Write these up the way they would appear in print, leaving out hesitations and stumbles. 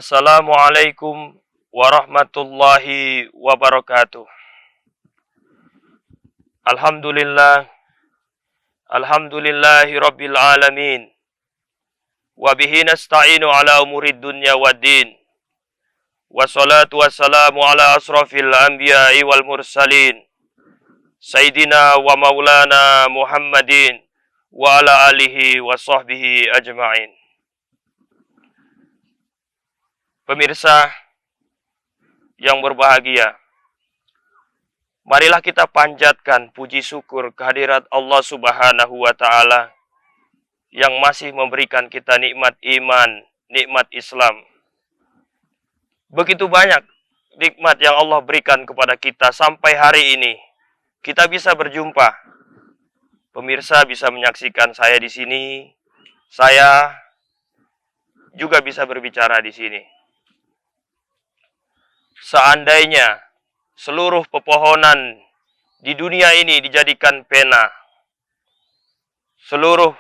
Assalamualaikum warahmatullahi wabarakatuh. Alhamdulillah, alhamdulillahi rabbil alamin. Wa bihi nasta'inu ala umurid dunya waddin. Wassalatu wassalamu ala asrafil anbiya'i wal mursalin. Sayyidina wa maulana Muhammadin wa ala alihi wa sahbihi ajma'in. Pemirsa yang berbahagia, marilah kita panjatkan puji syukur kehadirat Allah Subhanahu wa Ta'ala yang masih memberikan kita nikmat iman, nikmat Islam. Begitu banyak nikmat yang Allah berikan kepada kita sampai hari ini. Kita bisa berjumpa. Pemirsa bisa menyaksikan saya di sini. Saya juga bisa berbicara di sini. Seandainya seluruh pepohonan di dunia ini dijadikan pena, seluruh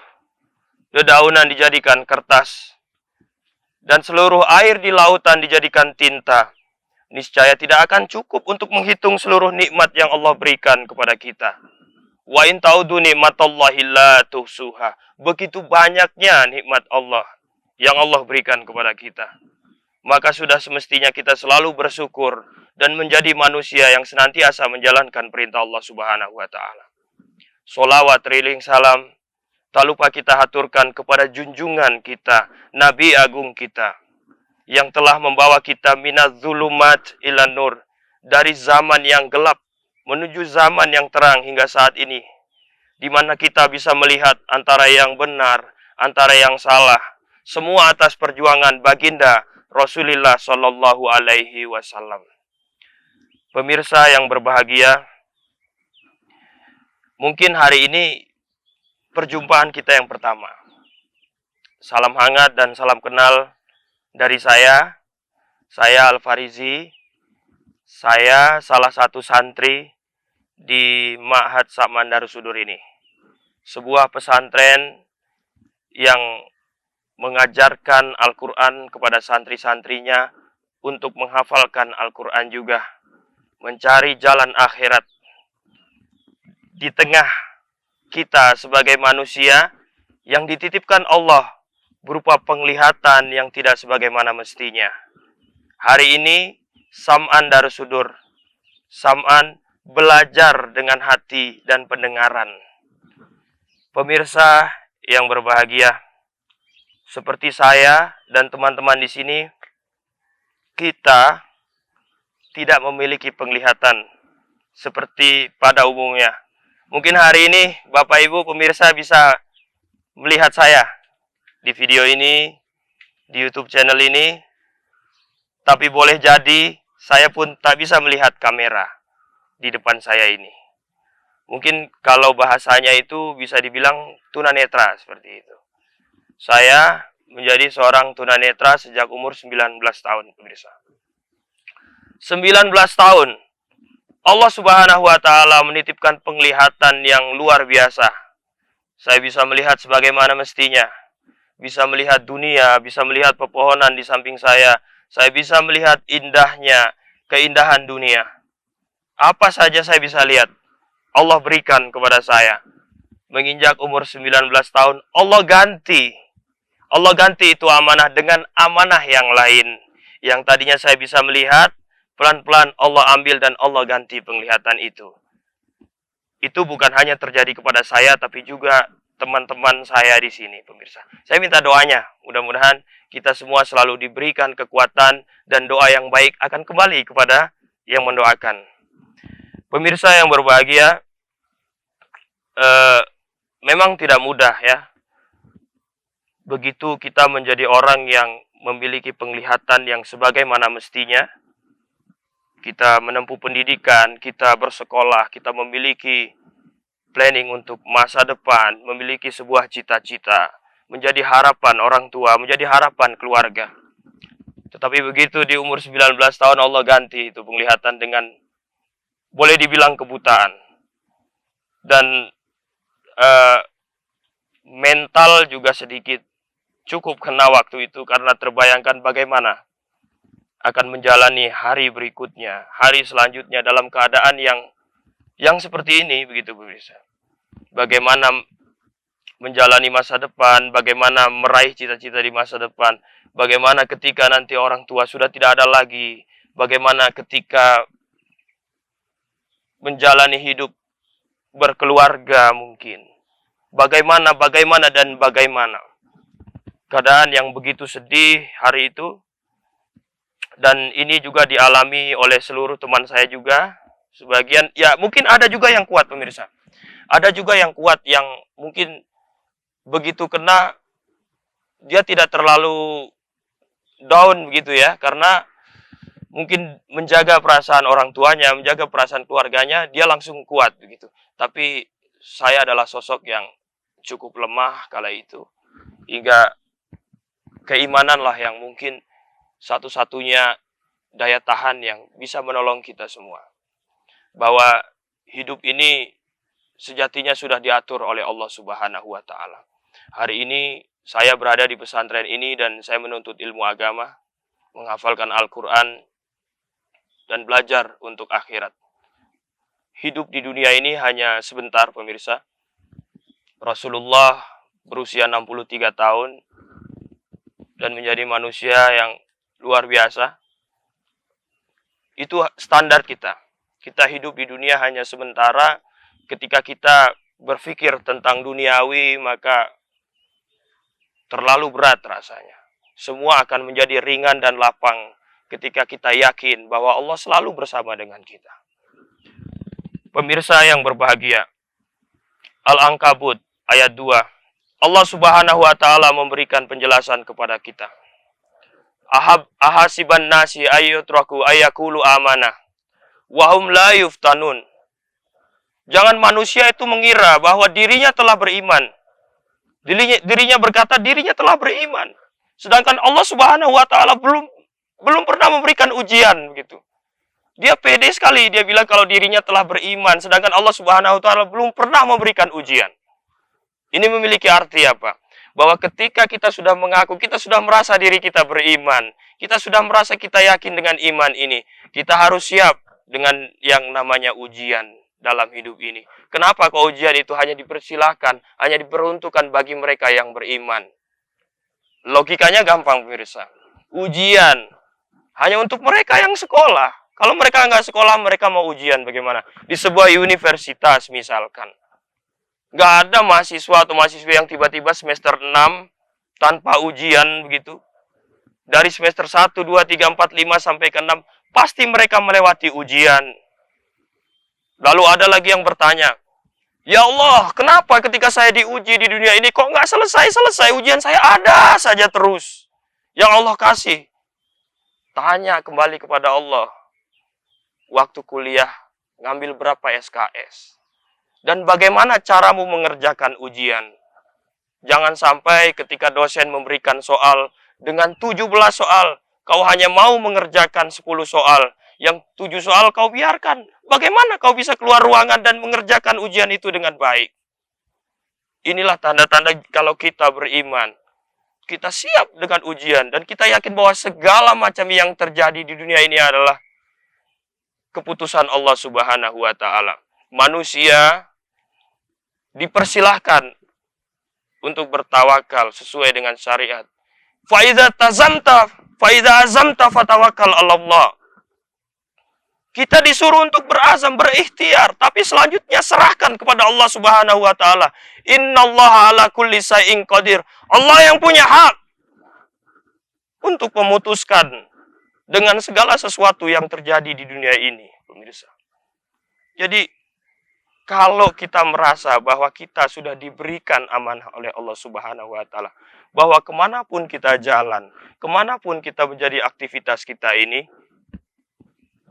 dedaunan dijadikan kertas, dan seluruh air di lautan dijadikan tinta, niscaya tidak akan cukup untuk menghitung seluruh nikmat yang Allah berikan kepada kita. Wa in ta'udu nikmatallahi la tuhsuha. Begitu banyaknya nikmat Allah yang Allah berikan kepada kita. Maka sudah semestinya kita selalu bersyukur dan menjadi manusia yang senantiasa menjalankan perintah Allah Subhanahu wa Ta'ala. Sholawat riling salam tak lupa kita haturkan kepada junjungan kita, Nabi Agung kita, yang telah membawa kita minaz zulumat ilan nur, dari zaman yang gelap menuju zaman yang terang hingga saat ini, di mana kita bisa melihat antara yang benar, antara yang salah, semua atas perjuangan baginda Rasulullah Shallallahu Alaihi Wasallam. Pemirsa yang berbahagia, mungkin hari ini perjumpaan kita yang pertama. Salam hangat dan salam kenal dari saya Al-Farizi. Saya salah satu santri di Ma'had Sa'man Darussudur ini. Sebuah pesantren yang mengajarkan Al-Quran kepada santri-santrinya untuk menghafalkan Al-Quran juga. Mencari jalan akhirat. Di tengah kita sebagai manusia yang dititipkan Allah berupa penglihatan yang tidak sebagaimana mestinya. Hari ini Sam'an Darussudur. Sam'an belajar dengan hati dan pendengaran. Pemirsa yang berbahagia, seperti saya dan teman-teman di sini, kita tidak memiliki penglihatan seperti pada umumnya. Mungkin hari ini Bapak Ibu pemirsa bisa melihat saya di video ini, di YouTube channel ini, tapi boleh jadi saya pun tak bisa melihat kamera di depan saya ini. Mungkin kalau bahasanya itu bisa dibilang tunanetra seperti itu. Saya menjadi seorang tunanetra sejak umur 19 tahun, pemirsa. 19 tahun. Allah Subhanahu wa Ta'ala menitipkan penglihatan yang luar biasa. Saya bisa melihat sebagaimana mestinya. Bisa melihat dunia, bisa melihat pepohonan di samping saya. Saya bisa melihat indahnya, keindahan dunia. Apa saja saya bisa lihat, Allah berikan kepada saya. Menginjak umur 19 tahun, Allah ganti itu amanah dengan amanah yang lain. Yang tadinya saya bisa melihat, pelan-pelan Allah ambil dan Allah ganti penglihatan itu. Itu bukan hanya terjadi kepada saya, tapi juga teman-teman saya di sini, pemirsa. Saya minta doanya, mudah-mudahan kita semua selalu diberikan kekuatan dan doa yang baik akan kembali kepada yang mendoakan. Pemirsa yang berbahagia, memang tidak mudah ya. Begitu kita menjadi orang yang memiliki penglihatan yang sebagaimana mestinya, kita menempuh pendidikan, kita bersekolah, kita memiliki planning untuk masa depan, memiliki sebuah cita-cita, menjadi harapan orang tua, menjadi harapan keluarga. Tetapi begitu di umur 19 tahun Allah ganti itu penglihatan dengan boleh dibilang kebutaan. Dan mental juga sedikit cukup kena waktu itu karena terbayangkan bagaimana akan menjalani hari berikutnya, hari selanjutnya dalam keadaan yang seperti ini, begitu pemirsa. Bagaimana menjalani masa depan, bagaimana meraih cita-cita di masa depan, bagaimana ketika nanti orang tua sudah tidak ada lagi, bagaimana ketika menjalani hidup berkeluarga mungkin. Bagaimana dan bagaimana. Keadaan yang begitu sedih hari itu. Dan ini juga dialami oleh seluruh teman saya juga. Sebagian, ya mungkin ada juga yang kuat pemirsa. Ada juga yang kuat yang mungkin begitu kena, dia tidak terlalu down begitu ya. Karena mungkin menjaga perasaan orang tuanya, menjaga perasaan keluarganya, dia langsung kuat begitu. Tapi saya adalah sosok yang cukup lemah kala itu. Hingga keimananlah yang mungkin satu-satunya daya tahan yang bisa menolong kita semua. Bahwa hidup ini sejatinya sudah diatur oleh Allah Subhanahu wa Ta'ala. Hari ini saya berada di pesantren ini dan saya menuntut ilmu agama, menghafalkan Al-Quran, dan belajar untuk akhirat. Hidup di dunia ini hanya sebentar pemirsa. Rasulullah berusia 63 tahun dan menjadi manusia yang luar biasa. Itu standar kita. Kita hidup di dunia hanya sementara. Ketika kita berpikir tentang duniawi, maka terlalu berat rasanya. Semua akan menjadi ringan dan lapang ketika kita yakin bahwa Allah selalu bersama dengan kita. Pemirsa yang berbahagia, Al-Ankabut ayat 2. Allah Subhanahu wa Ta'ala memberikan penjelasan kepada kita. Ahasiban nasi ayyutraku ayyakulu amanah wahum la yuftanun. Jangan manusia itu mengira bahwa dirinya telah beriman. Dirinya berkata dirinya telah beriman. Sedangkan Allah Subhanahu wa Ta'ala belum pernah memberikan ujian begitu. Dia pede sekali, dia bilang kalau dirinya telah beriman, sedangkan Allah Subhanahu wa Ta'ala belum pernah memberikan ujian. Ini memiliki arti apa? Bahwa ketika kita sudah mengaku, kita sudah merasa diri kita beriman, kita sudah merasa kita yakin dengan iman ini, kita harus siap dengan yang namanya ujian dalam hidup ini. Kenapa kok ujian itu hanya dipersilahkan, hanya diperuntukkan bagi mereka yang beriman? Logikanya gampang pemirsa. Ujian hanya untuk mereka yang sekolah. Kalau mereka nggak sekolah, mereka mau ujian bagaimana? Di sebuah universitas misalkan. Nggak ada mahasiswa atau mahasiswa yang tiba-tiba semester 6 tanpa ujian begitu. Dari semester 1, 2, 3, 4, 5 sampai ke 6, pasti mereka melewati ujian. Lalu ada lagi yang bertanya, ya Allah, kenapa ketika saya diuji di dunia ini kok nggak selesai-selesai ujian saya ada saja terus? Yang Allah kasih. Tanya kembali kepada Allah. Waktu kuliah, ngambil berapa SKS? Dan bagaimana caramu mengerjakan ujian? Jangan sampai ketika dosen memberikan soal dengan 17 soal, kau hanya mau mengerjakan 10 soal. Yang 7 soal kau biarkan. Bagaimana kau bisa keluar ruangan dan mengerjakan ujian itu dengan baik? Inilah tanda-tanda kalau kita beriman. Kita siap dengan ujian dan kita yakin bahwa segala macam yang terjadi di dunia ini adalah keputusan Allah Subhanahu wa Ta'ala. Manusia dipersilahkan untuk bertawakal sesuai dengan syariat. Faiza azamta fatawakal Allah. Kita disuruh untuk berazam, berikhtiar, tapi selanjutnya serahkan kepada Allah Subhanahu wa Ta'ala. Innallaha ala kulli syai'in qadir. Allah yang punya hak untuk memutuskan dengan segala sesuatu yang terjadi di dunia ini, pemirsa. Jadi, kalau kita merasa bahwa kita sudah diberikan amanah oleh Allah Subhanahu wa Ta'ala, bahwa kemanapun kita jalan, kemanapun kita menjadi aktivitas kita ini,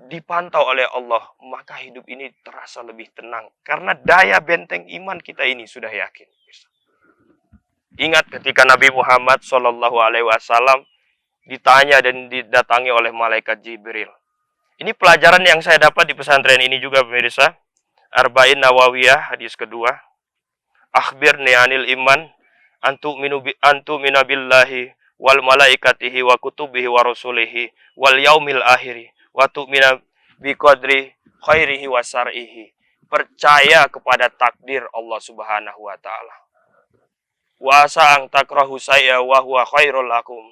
dipantau oleh Allah, maka hidup ini terasa lebih tenang. Karena daya benteng iman kita ini sudah yakin. Ingat ketika Nabi Muhammad SAW ditanya dan didatangi oleh malaikat Jibril. Ini pelajaran yang saya dapat di pesantren ini juga pemirsa. Arba'in Nawawiyah hadis kedua. Akhbirni anil iman antu minabillahi wal malaikatihi wa kutubihi wa rusulihi wal yaumil akhiri wa tu'mina biqadri khairihi wa syar'ihi. Percaya kepada takdir Allah Subhanahu wa taala. Wa asa'ang takrahu syai'a wa huwa khairul lakum.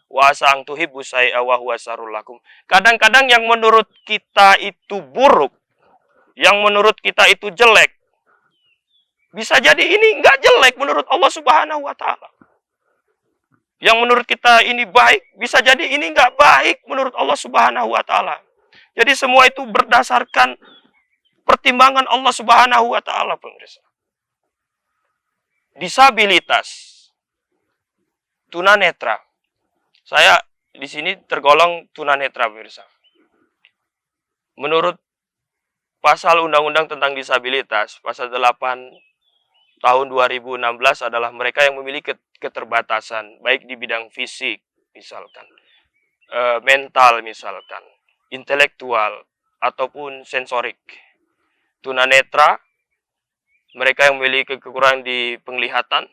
Wa asa'ang tuhibbu syai'a wa huwa syarrul lakum. Kadang-kadang yang menurut kita itu buruk, yang menurut kita itu jelek, bisa jadi ini enggak jelek menurut Allah Subhanahu wa taala. Yang menurut kita ini baik, bisa jadi ini enggak baik menurut Allah Subhanahu wa taala. Jadi semua itu berdasarkan pertimbangan Allah Subhanahu wa taala, pemirsa. Disabilitas, tunanetra. Saya di sini tergolong tunanetra, pemirsa. Menurut pasal Undang-Undang tentang Disabilitas, pasal 8 tahun 2016 adalah mereka yang memiliki keterbatasan, baik di bidang fisik, misalkan, mental, misalkan, intelektual, ataupun sensorik. Tunanetra, mereka yang memiliki kekurangan di penglihatan,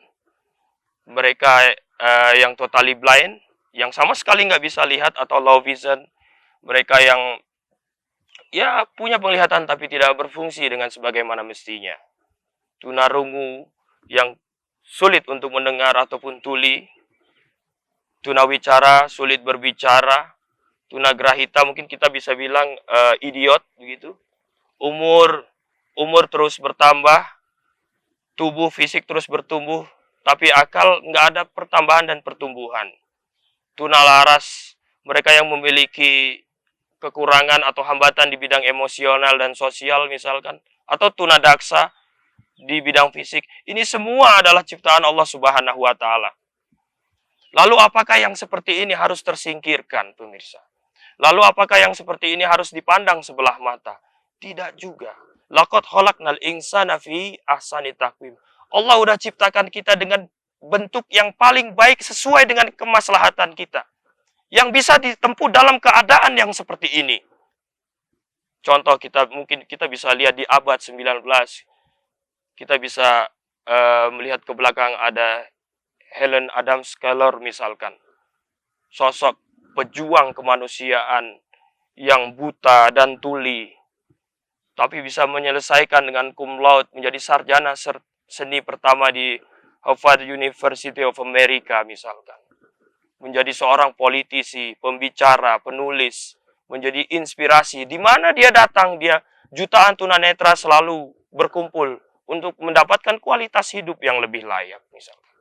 mereka yang totally blind, yang sama sekali nggak bisa lihat atau low vision, mereka yang ya punya penglihatan tapi tidak berfungsi dengan sebagaimana mestinya. Tunarungu yang sulit untuk mendengar ataupun tuli, tunawicara sulit berbicara, tunagrahita mungkin kita bisa bilang idiot begitu. Umur terus bertambah, tubuh fisik terus bertumbuh, tapi akal nggak ada pertambahan dan pertumbuhan. Tunalaras, mereka yang memiliki kekurangan atau hambatan di bidang emosional dan sosial misalkan, atau tunadaksa di bidang fisik. Ini semua adalah ciptaan Allah Subhanahu wa taala. Lalu apakah yang seperti ini harus tersingkirkan, pemirsa? Lalu apakah yang seperti ini harus dipandang sebelah mata? Tidak juga. Laqad khalaqnal insana fi ahsani taqwim. Allah udah ciptakan kita dengan bentuk yang paling baik sesuai dengan kemaslahatan kita. Yang bisa ditempuh dalam keadaan yang seperti ini. Contoh mungkin kita bisa lihat di abad 19. Kita bisa melihat ke belakang ada Helen Adams Keller misalkan. Sosok pejuang kemanusiaan yang buta dan tuli. Tapi bisa menyelesaikan dengan cum laude menjadi sarjana seni pertama di Harvard University of America misalkan. Menjadi seorang politisi, pembicara, penulis, menjadi inspirasi. Di mana dia datang, jutaan tunanetra selalu berkumpul untuk mendapatkan kualitas hidup yang lebih layak misalkan.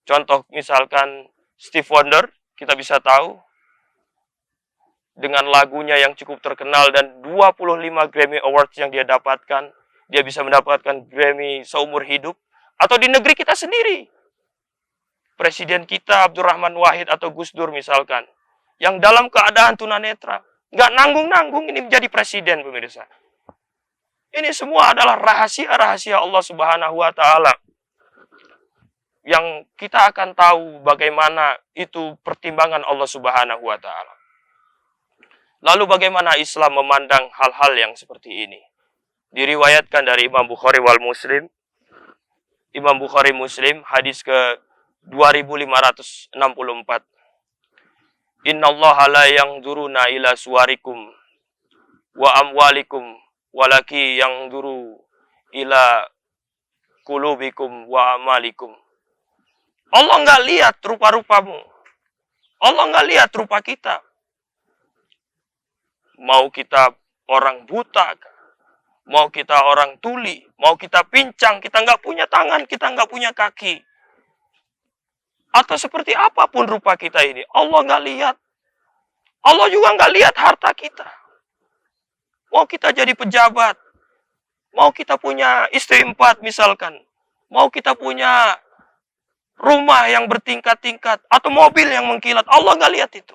Contoh misalkan Steve Wonder, kita bisa tahu dengan lagunya yang cukup terkenal dan 25 Grammy Awards yang dia dapatkan, dia bisa mendapatkan Grammy seumur hidup. Atau di negeri kita sendiri, Presiden kita Abdurrahman Wahid atau Gus Dur misalkan, yang dalam keadaan tunanetra, nggak nanggung-nanggung ini menjadi presiden, pemirsa. Ini semua adalah rahasia-rahasia Allah Subhanahu wa taala. Yang kita akan tahu bagaimana itu pertimbangan Allah Subhanahu wa taala. Lalu bagaimana Islam memandang hal-hal yang seperti ini? Diriwayatkan dari Imam Bukhari wal Muslim. Imam Bukhari Muslim hadis ke 2564. Innallaha la yanzuruna ila suwarikum wa amwalikum walaki yanzuru ila qulubikum wa amalikum. Allah nggak lihat rupa-rupamu. Allah nggak lihat rupa kita. Mau kita orang buta, mau kita orang tuli, mau kita pincang, kita nggak punya tangan, kita nggak punya kaki. Atau seperti apapun rupa kita ini, Allah nggak lihat. Allah juga nggak lihat harta kita. Mau kita jadi pejabat, mau kita punya istri 4 misalkan, mau kita punya rumah yang bertingkat-tingkat, atau mobil yang mengkilat, Allah nggak lihat itu.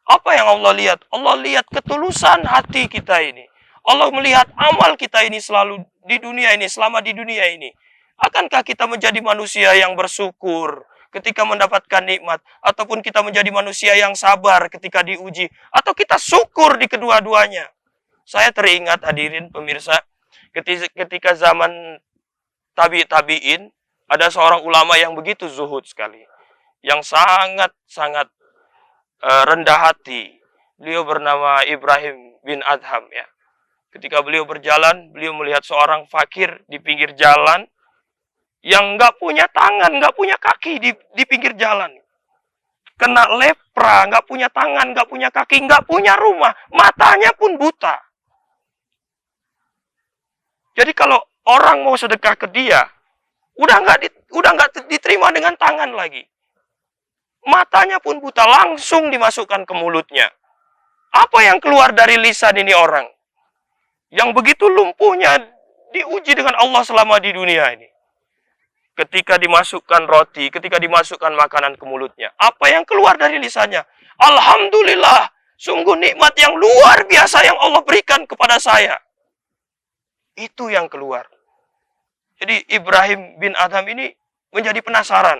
Apa yang Allah lihat? Allah lihat ketulusan hati kita ini. Allah melihat amal kita ini selalu di dunia ini, selama di dunia ini. Akankah kita menjadi manusia yang bersyukur ketika mendapatkan nikmat? Ataupun kita menjadi manusia yang sabar ketika diuji? Atau kita syukur di kedua-duanya? Saya teringat hadirin pemirsa, ketika zaman tabi'in, ada seorang ulama yang begitu zuhud sekali. yang sangat-sangat rendah hati. Beliau bernama Ibrahim bin Adham ya. Ketika beliau berjalan, beliau melihat seorang fakir di pinggir jalan yang nggak punya tangan, nggak punya kaki di pinggir jalan. Kena lepra, nggak punya tangan, nggak punya kaki, nggak punya rumah, matanya pun buta. Jadi kalau orang mau sedekah ke dia, udah nggak diterima dengan tangan lagi. Matanya pun buta, langsung dimasukkan ke mulutnya. Apa yang keluar dari lisan ini orang? Yang begitu lumpuhnya diuji dengan Allah selama di dunia ini. Ketika dimasukkan roti, ketika dimasukkan makanan ke mulutnya, apa yang keluar dari lisannya? Alhamdulillah, sungguh nikmat yang luar biasa yang Allah berikan kepada saya. Itu yang keluar. Jadi Ibrahim bin Adham ini menjadi penasaran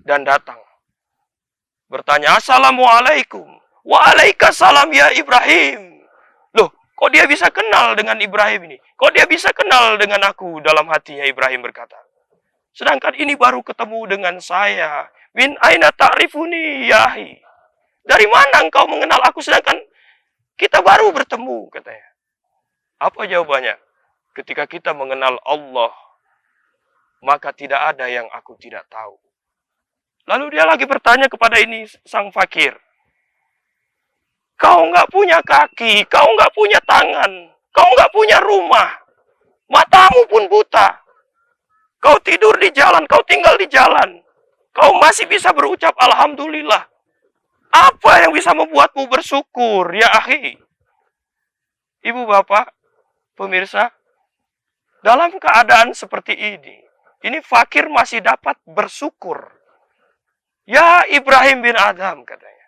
dan datang. Bertanya, Assalamualaikum. Waalaikumsalam ya Ibrahim. Loh, kok dia bisa kenal dengan Ibrahim ini? Kok dia bisa kenal dengan aku? Dalam hatinya Ibrahim berkata. Sedangkan ini baru ketemu dengan saya. Min aina ta'rifuni yahi. Dari mana engkau mengenal aku sedangkan kita baru bertemu, katanya. Apa jawabannya? Ketika kita mengenal Allah, maka tidak ada yang aku tidak tahu. Lalu dia lagi bertanya kepada ini sang fakir. Kau nggak punya kaki, kau nggak punya tangan, kau nggak punya rumah, matamu pun buta. Kau tidur di jalan, kau tinggal di jalan. Kau masih bisa berucap Alhamdulillah. Apa yang bisa membuatmu bersyukur, ya akhi? Ibu bapak, pemirsa, dalam keadaan seperti ini fakir masih dapat bersyukur. Ya Ibrahim bin Adham, katanya.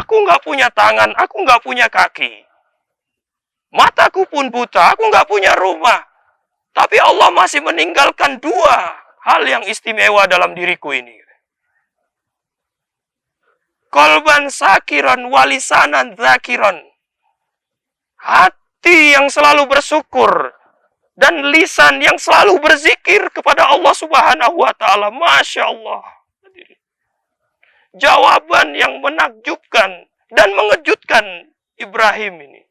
Aku nggak punya tangan, aku nggak punya kaki. Mataku pun buta, aku nggak punya rumah. Tapi Allah masih meninggalkan dua hal yang istimewa dalam diriku ini. Qalban sakiran walisanan zakiran. Hati yang selalu bersyukur. Dan lisan yang selalu berzikir kepada Allah Subhanahu wa ta'ala. Masya Allah. Jawaban yang menakjubkan dan mengejutkan Ibrahim ini.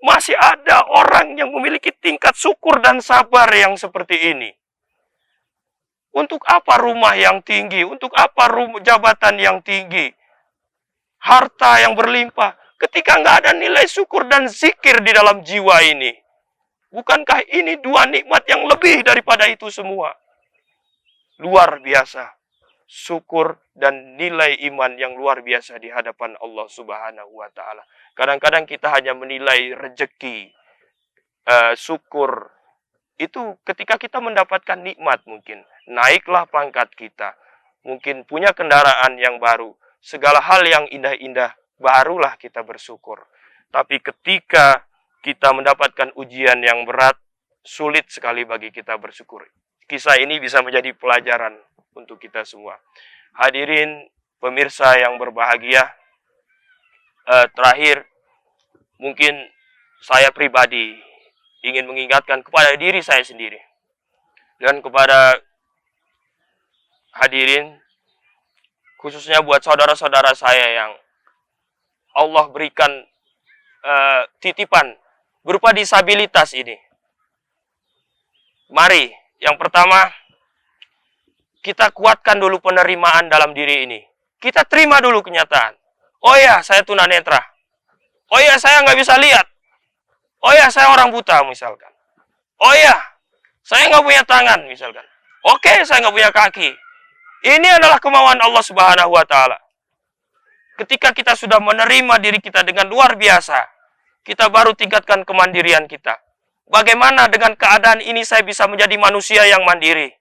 Masih ada orang yang memiliki tingkat syukur dan sabar yang seperti ini. Untuk apa rumah yang tinggi? Untuk apa jabatan yang tinggi? Harta yang berlimpah. Ketika nggak ada nilai syukur dan zikir di dalam jiwa ini. Bukankah ini dua nikmat yang lebih daripada itu semua? Luar biasa. Syukur dan nilai iman yang luar biasa di hadapan Allah Subhanahu wa ta'ala. Kadang-kadang kita hanya menilai rejeki, syukur. Itu ketika kita mendapatkan nikmat mungkin. Naiklah pangkat kita. Mungkin punya kendaraan yang baru. Segala hal yang indah-indah, barulah kita bersyukur. Tapi ketika kita mendapatkan ujian yang berat, sulit sekali bagi kita bersyukur. Kisah ini bisa menjadi pelajaran untuk kita semua. Hadirin pemirsa yang berbahagia, terakhir mungkin saya pribadi ingin mengingatkan kepada diri saya sendiri dan kepada hadirin, khususnya buat saudara-saudara saya yang Allah berikan titipan berupa disabilitas ini. Mari, yang pertama, kita kuatkan dulu penerimaan dalam diri ini. Kita terima dulu kenyataan. Oh ya, saya tunanetra. Oh ya, saya nggak bisa lihat. Oh ya, saya orang buta misalkan. Oh ya, saya nggak punya tangan misalkan. Oke, saya nggak punya kaki. Ini adalah kemauan Allah Subhanahu wa ta'ala. Ketika kita sudah menerima diri kita dengan luar biasa, kita baru tingkatkan kemandirian kita. Bagaimana dengan keadaan ini saya bisa menjadi manusia yang mandiri?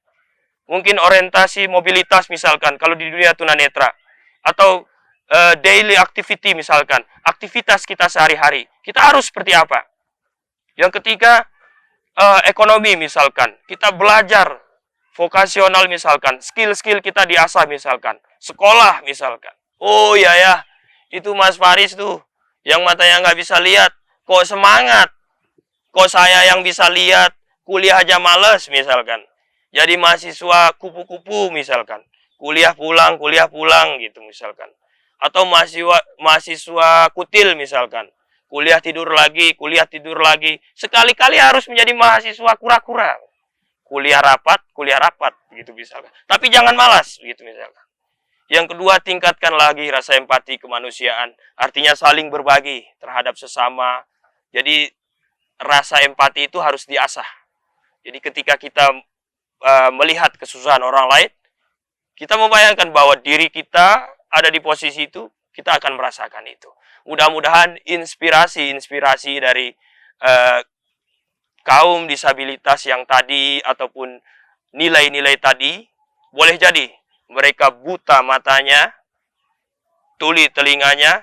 Mungkin orientasi mobilitas misalkan, kalau di dunia tunanetra. Atau daily activity misalkan, aktivitas kita sehari-hari. Kita harus seperti apa? Yang ketiga, ekonomi misalkan. Kita belajar vokasional misalkan, skill-skill kita diasah misalkan. Sekolah misalkan. Oh iya ya, itu Mas Faris tuh, yang matanya nggak bisa lihat. Kok semangat? Kok saya yang bisa lihat, kuliah aja males misalkan. Jadi mahasiswa kupu-kupu misalkan. Kuliah pulang gitu misalkan. Atau mahasiswa kutil misalkan. Kuliah tidur lagi. Sekali-kali harus menjadi mahasiswa kura-kura. Kuliah rapat gitu misalkan. Tapi jangan malas gitu misalkan. Yang kedua, tingkatkan lagi rasa empati kemanusiaan. Artinya saling berbagi terhadap sesama. Jadi rasa empati itu harus diasah. Jadi ketika kita melihat kesusahan orang lain, kita membayangkan bahwa diri kita ada di posisi itu, kita akan merasakan itu. Mudah-mudahan inspirasi dari kaum disabilitas yang tadi ataupun nilai-nilai tadi, boleh jadi mereka buta matanya, tuli telinganya,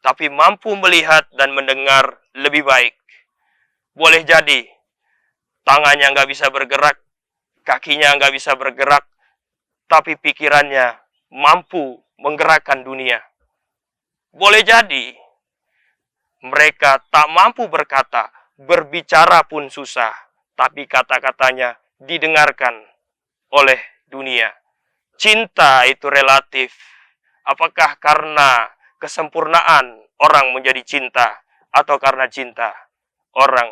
tapi mampu melihat dan mendengar lebih baik. Boleh jadi tangannya nggak bisa bergerak, kakinya nggak bisa bergerak, tapi pikirannya mampu menggerakkan dunia. Boleh jadi mereka tak mampu berkata, berbicara pun susah, tapi kata-katanya didengarkan oleh dunia. Cinta itu relatif. Apakah karena kesempurnaan orang menjadi cinta, atau karena cinta orang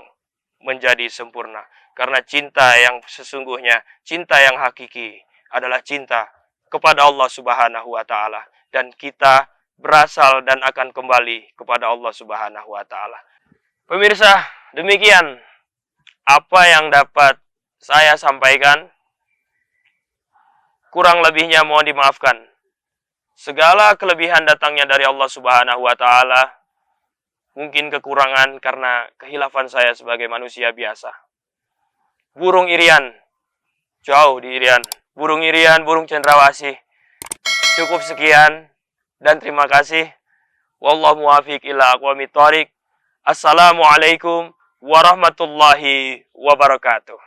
menjadi sempurna? Karena cinta yang sesungguhnya, cinta yang hakiki adalah cinta kepada Allah Subhanahu wa taala, dan kita berasal dan akan kembali kepada Allah Subhanahu wa taala. Pemirsa, demikian apa yang dapat saya sampaikan. Kurang lebihnya mohon dimaafkan. Segala kelebihan datangnya dari Allah Subhanahu wa taala. Mungkin kekurangan karena kehilafan saya sebagai manusia biasa. Burung irian, jauh di irian. Burung irian, burung cendrawasih. Cukup sekian dan terima kasih. Wallahu muwaffiq ila aqwamit thoriq. Assalamualaikum warahmatullahi wabarakatuh.